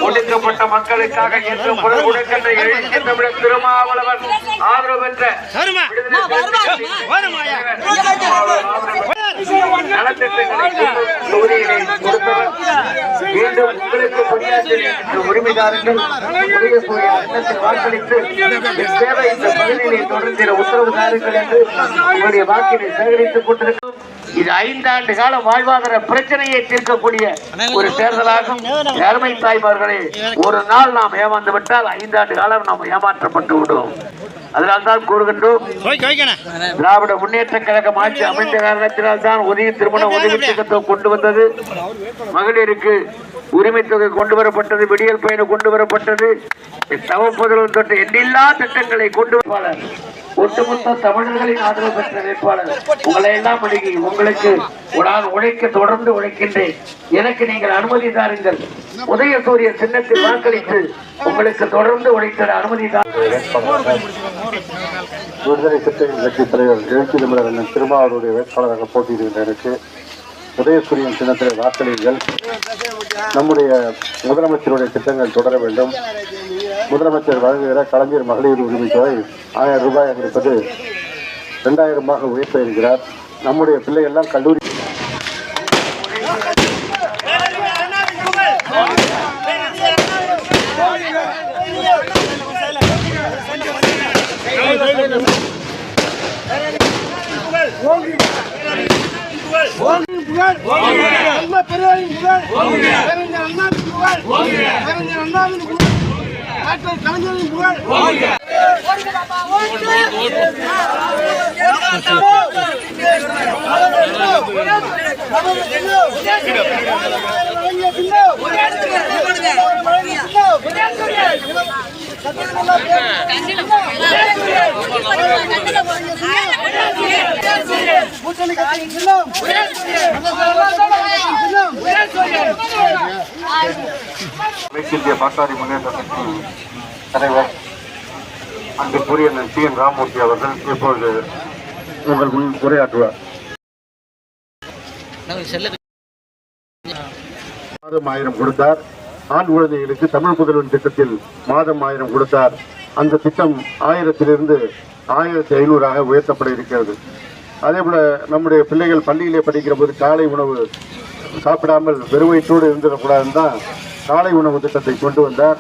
ஒடுக்கப்பட்ட மக்களுக்காக திருமாவளவன் ஆதரவு பெற்ற மீண்டும் உங்களுக்கு உரிமைதாரர்கள் வாக்களித்து சேவை இந்த பகுதியை தொடர்ந்த உத்தரவுதாரர்கள் என்று உங்களுடைய வாக்கினை சேகரித்துக் கொண்டிருக்கும். இது 5 ஆண்டு கால வாழ்வாதார பிரச்சனையை தீர்க்கக்கூடிய ஒரு தேர்தலாகும். அருமை தாய்மார்களே, ஒரு நாள் நாம் ஏமாந்து விட்டால் 5 ஆண்டு காலம் நாம் ஏமாற்றப்பட்டு விடுவோம். அதனால்தான் கூறுகின்றோம், திராவிட முன்னேற்ற கழகம் ஆட்சி அமைந்த காரணத்தினால் தான் உதவி திருமண உதவி திட்டத்தை கொண்டு வந்தது. மகளிருக்கு உரிமை தொகை கொண்டு வரப்பட்டது, விடியல் பயணம் கொண்டு வரப்பட்டது, தவப்புதல் தொட்டு எண்ணில்லா திட்டங்களை கொண்டு வருவாளர். ஒட்டுமொத்த தமிழர்களின் ஆதரவு பெற்ற வேட்பாளர் உங்களை எல்லாம் அணுகி உங்களுக்கு நான் உழைக்க தொடர்ந்து உழைக்கின்றேன், எனக்கு நீங்கள் அனுமதி தாருங்கள், உதயசூரிய சின்னத்தில் வாக்களித்து உங்களுக்கு தொடர்ந்து உழைத்த அனுமதி விடுதலை சிறுத்தைகள் கட்சி தலைவர் எழுச்சி தமிழர் அண்ணன் திருமாவளவனுடைய வேட்பாளராக போட்டியிடுகின்ற எனக்கு உதயசூரியன் சின்னத்தில் வாக்களியுங்கள். நம்முடைய முதலமைச்சருடைய திட்டங்கள் தொடர வேண்டும். முதலமைச்சர் வழங்குகிற கலைஞர் மகளிர் உரிமை தொகை 1000 ரூபாய் இருப்பது 2000 உயர்த்த இருக்கிறார். நம்முடைய பிள்ளைகள்லாம் கல்லூரி இந்திய பாட்டாளி முன்னேற்ற கட்சி தலைவர் அன்புக்குரிய சி.என். ராமமூர்த்தி அவர்கள் இப்பொழுது உங்கள் முன் உரையாற்றுவார். மாதம் 1000 கொடுத்தார். ஆண் குழந்தைகளுக்கு தமிழ் புதல்வன் திட்டத்தில் மாதம் 1000 கொடுத்தார். அந்த திட்டம் 1000 1500 உயர்த்தப்பட இருக்கிறது. அதே போல நம்முடைய பிள்ளைகள் பள்ளியிலே படிக்கிற போது காலை உணவு சாப்பிடாமல் வெறுவயிற்றோடு இருந்துடக்கூடாதுன்னு தான் காலை உணவு திட்டத்தை கொண்டு வந்தார்.